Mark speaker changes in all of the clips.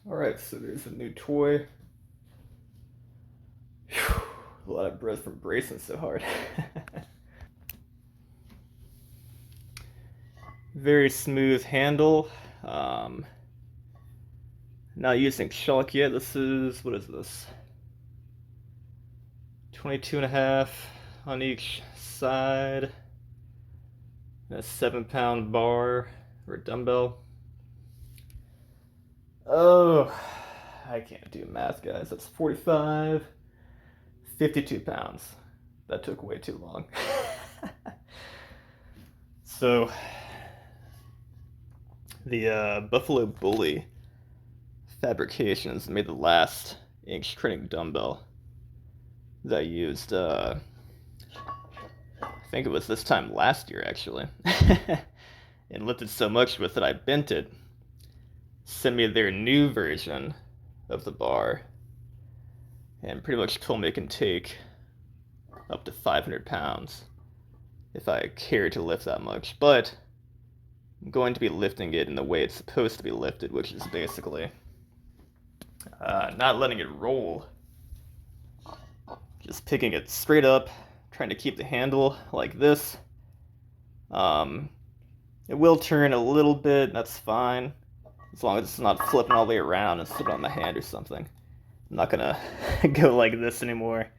Speaker 1: Alright, so there's a new toy. Whew, a lot of breath from bracing so hard. Very smooth handle. Not using chalk yet. This is, what is this? 22 and a half on each side. And a 7-pound bar or dumbbell. Oh, I can't do math, guys. That's 45, 52 pounds. That took way too long. So, the Buffalo Bully Fabrications made the last inch training dumbbell that I used, I think it was this time last year, actually. And lifted so much with it, I bent it. Sent me their new version of the bar and pretty much told me it can take up to 500 pounds if I care to lift that much. But I'm going to be lifting it in the way it's supposed to be lifted, which is basically not letting it roll. Just picking it straight up, trying to keep the handle like this. It will turn a little bit, that's fine. As long as it's not flipping all the way around and slipping on the hand or something. I'm not gonna go like this anymore. I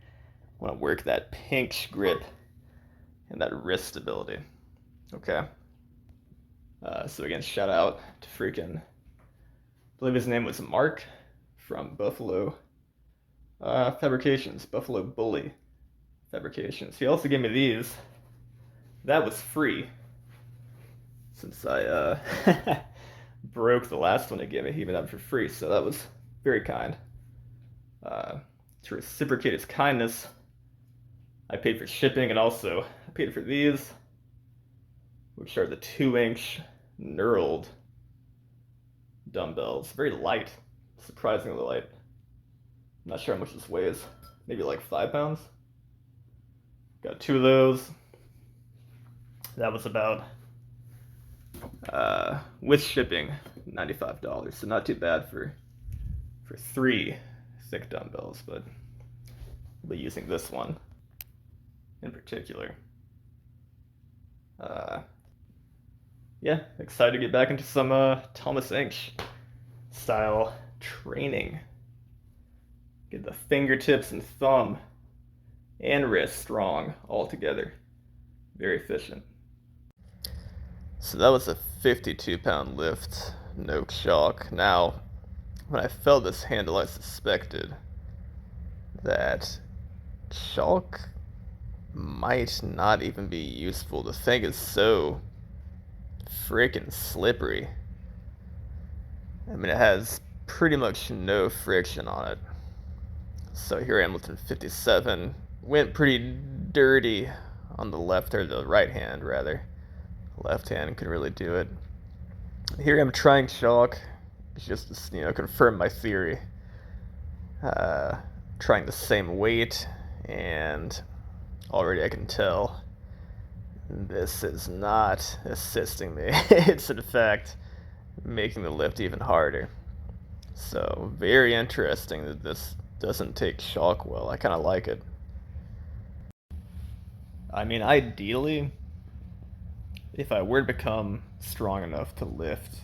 Speaker 1: want to work that pinch grip and that wrist stability. Okay. So again, shout out to freaking, I believe his name was Mark from Buffalo Fabrications, Buffalo Bully Fabrications. He also gave me these. That was free. Since I broke the last one he gave me, he gave me that for free, so that was very kind. To reciprocate his kindness, I paid for shipping, and also I paid for these, which are the 2-inch knurled dumbbells. Very light, surprisingly light. I'm not sure how much this weighs, maybe like 5 pounds. Got 2 of those. That was about, with shipping, $95, so not too bad for 3 thick dumbbells, but I'll be using this one in particular. Yeah, excited to get back into some Thomas Inch style training. Get the fingertips and thumb and wrist strong all together. Very efficient. So that was a 52-pound lift, no chalk. Now, when I felt this handle, I suspected that chalk might not even be useful. The thing is so freaking slippery. I mean, it has pretty much no friction on it. So here I am lifting 57. Went pretty dirty on the left, or the right hand rather. Left hand can really do it. Here I am trying chalk, just to confirm my theory. Trying the same weight, and already I can tell this is not assisting me. It's in fact making the lift even harder. So very interesting that this doesn't take chalk well. I kind of like it. I mean, ideally, if I were to become strong enough to lift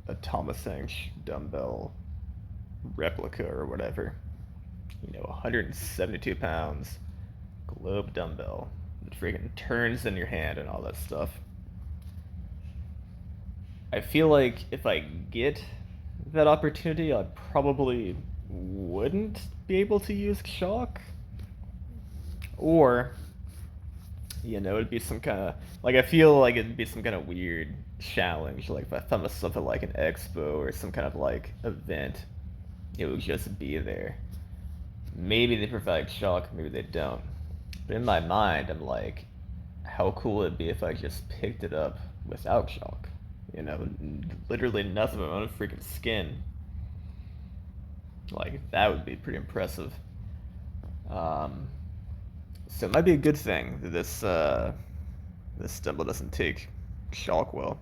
Speaker 1: a Thomas Inch dumbbell replica or whatever, 172 pounds, globe dumbbell, it freaking turns in your hand and all that stuff. I feel like if I get that opportunity, I probably wouldn't be able to use chalk. Or, it'd be some kind of, I feel like it'd be some kind of weird challenge. Like, if I found myself at, an expo or some kind of, event, it would just be there. Maybe they provide chalk, maybe they don't. But in my mind, I'm like, how cool it'd be if I just picked it up without chalk. You know, literally nothing but my own freaking skin. Like that would be pretty impressive. Um, so it might be a good thing that this Dumbbell doesn't take chalk well.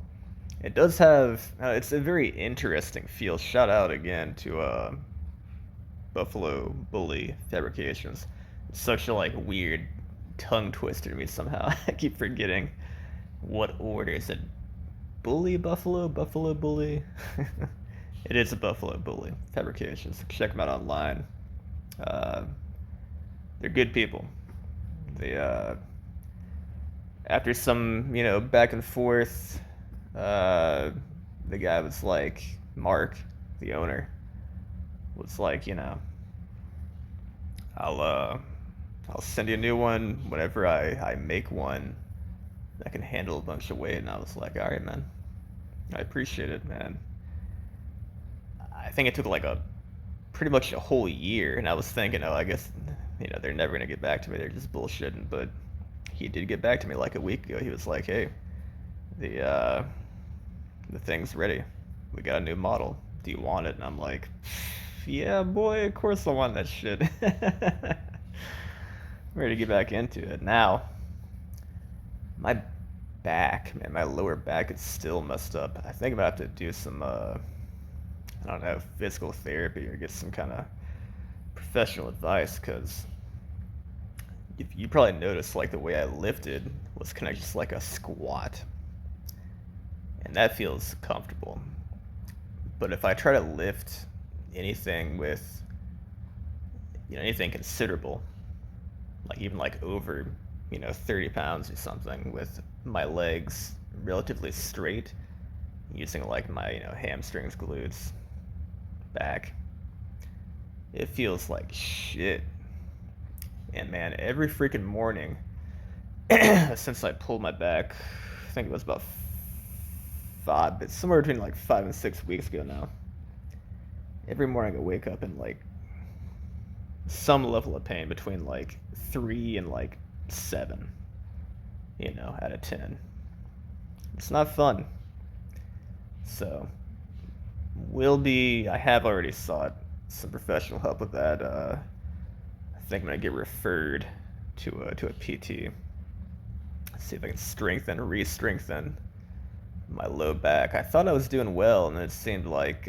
Speaker 1: It does have. It's a very interesting feel. Shout out again to Buffalo Bully Fabrications. It's such a like weird tongue twister to me somehow. I keep forgetting what order is it. Bully Buffalo, Buffalo Bully. It is a Buffalo Bully Fabrications. Check them out online. Uh, they're good people. They after some back and forth, uh, the guy was like Mark, the owner, was like I'll I'll send you a new one whenever I make one that can handle a bunch of weight. And I was like, all right, man, I appreciate it, man. I think it took like a pretty much a whole year, and I was thinking, oh, I guess they're never gonna get back to me. They're just bullshitting. But he did get back to me like a week ago. He was like, hey, the uh, the thing's ready. We got a new model. Do you want it? And I'm like, yeah, boy, of course I want that shit. I'm ready to get back into it now. My back, man, my lower back is still messed up. I think I'm gonna have to do some, I don't know, physical therapy or get some kind of professional advice because if you probably noticed, like the way I lifted was kind of just like a squat, and that feels comfortable. But if I try to lift anything with, anything considerable, like even like over, 30 pounds or something with my legs relatively straight, using like my, hamstrings, glutes, back, it feels like shit. And man, every freaking morning since I pulled my back, I think it was about five, but somewhere between like 5 and 6 weeks ago now. Every morning I wake up in like some level of pain between like 3 and like 7, out of 10. It's not fun. So, I have already sought some professional help with that. I think I'm gonna get referred to a PT. See if I can re-strengthen my low back. I thought I was doing well, and it seemed like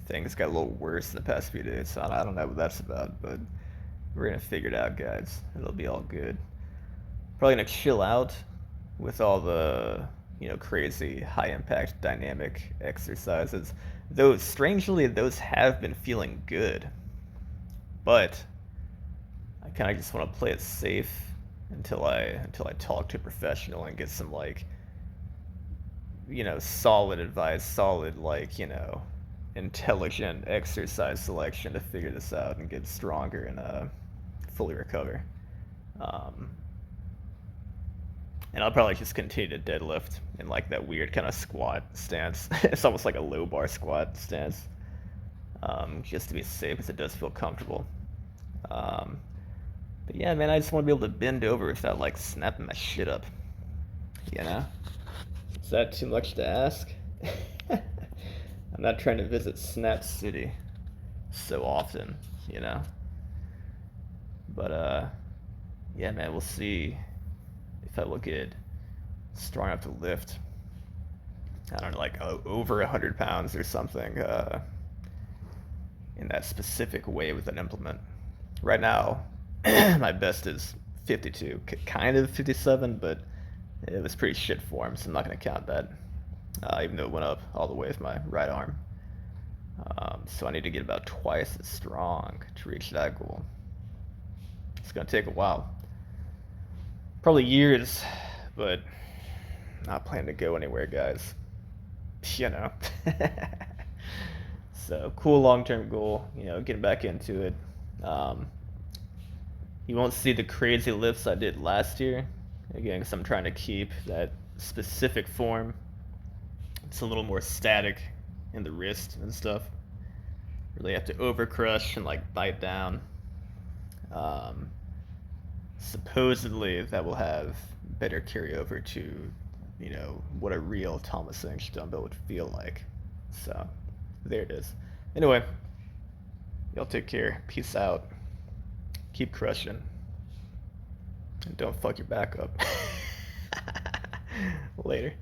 Speaker 1: things got a little worse in the past few days. So I don't know what that's about, but we're gonna figure it out, guys. It'll be all good. Probably gonna chill out with all the crazy high impact dynamic exercises. Those strangely those have been feeling good, but I kind of just want to play it safe until I talk to a professional and get some like solid advice, solid like intelligent exercise selection to figure this out and get stronger and fully recover. Um, and I'll probably just continue to deadlift in like that weird kind of squat stance. It's almost like a low bar squat stance, just to be safe because it does feel comfortable. Um, but yeah, man, I just want to be able to bend over without like snapping my shit up. You know? Is that too much to ask? I'm not trying to visit Snap City so often, But yeah, man, we'll see if I will get strong enough to lift. I don't know, like over 100 pounds or something in that specific way with an implement. Right now, my best is 52, kind of 57, but it was pretty shit form, so I'm not going to count that. Even though it went up all the way with my right arm. So I need to get about twice as strong to reach that goal. It's going to take a while. Probably years, but not planning to go anywhere, guys. So, cool long-term goal, getting back into it. You won't see the crazy lifts I did last year, again, because I'm trying to keep that specific form. It's a little more static in the wrist and stuff. Really have to over crush and like bite down. So supposedly that will have better carryover to, what a real Thomas Inch dumbbell would feel like. So, there it is. Anyway, y'all take care. Peace out. Keep crushing. And don't fuck your back up. Later.